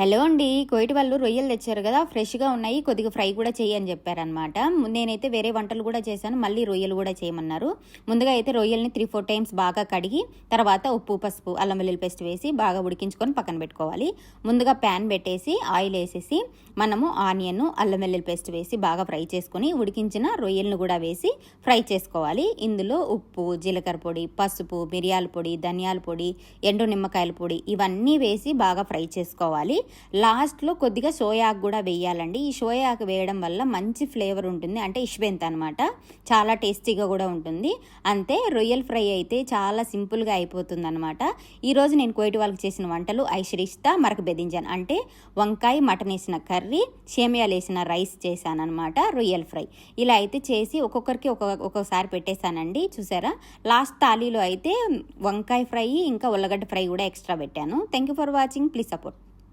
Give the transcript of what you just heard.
Hello అండి, కోయిటి వాళ్ళు రొయ్యలు తెచ్చారు కదా, ఫ్రెష్గా ఉన్నాయి, కొద్దిగా ఫ్రై కూడా చేయని చెప్పారనమాట. నేనైతే వేరే వంటలు కూడా చేశాను, మళ్ళీ రొయ్యలు కూడా చేయమన్నారు. ముందుగా అయితే రొయ్యల్ని 3-4 టైమ్స్ బాగా కడిగి తర్వాత ఉప్పు, పసుపు, అల్లం వెల్లుల్లి పేస్ట్ వేసి బాగా ఉడికించుకొని పక్కన పెట్టుకోవాలి. ముందుగా ప్యాన్ పెట్టేసి ఆయిల్ వేసేసి మనము ఆనియన్, అల్లం వెల్లుల్లి పేస్ట్ వేసి బాగా ఫ్రై చేసుకొని ఉడికించిన రొయ్యలను కూడా వేసి ఫ్రై చేసుకోవాలి. ఇందులో ఉప్పు, జీలకర్ర పొడి, పసుపు, మిరియాల పొడి, ధనియాల పొడి, ఎండు నిమ్మకాయల పొడి ఇవన్నీ వేసి బాగా ఫ్రై చేసుకోవాలి. లాస్ట్లో కొద్దిగా సోయాకు కూడా వేయాలండి. ఈ సోయాకు వేయడం వల్ల మంచి ఫ్లేవర్ ఉంటుంది, అంటే ఇష్బెంత్ అనమాట. చాలా టేస్టీగా కూడా ఉంటుంది. అంతే, రొయ్యల్ ఫ్రై అయితే చాలా సింపుల్గా అయిపోతుంది అనమాట. ఈరోజు నేను కోయిటి వాళ్ళకి చేసిన వంటలు ఐశ్రిస్తా మరక బెదింజాన్, అంటే వంకాయ మటన్ వేసిన కర్రీ, సేమియాలు వేసిన రైస్ చేశాను అనమాట. రొయ్యల్ ఫ్రై ఇలా అయితే చేసి ఒక్కొక్కరికి ఒక్కొక్కసారి పెట్టేశానండి. చూసారా, లాస్ట్ థాలీలో అయితే వంకాయ ఫ్రై ఇంకా ఉల్లగడ్డ ఫ్రై కూడా ఎక్స్ట్రా పెట్టాను. Thank you for watching, please support.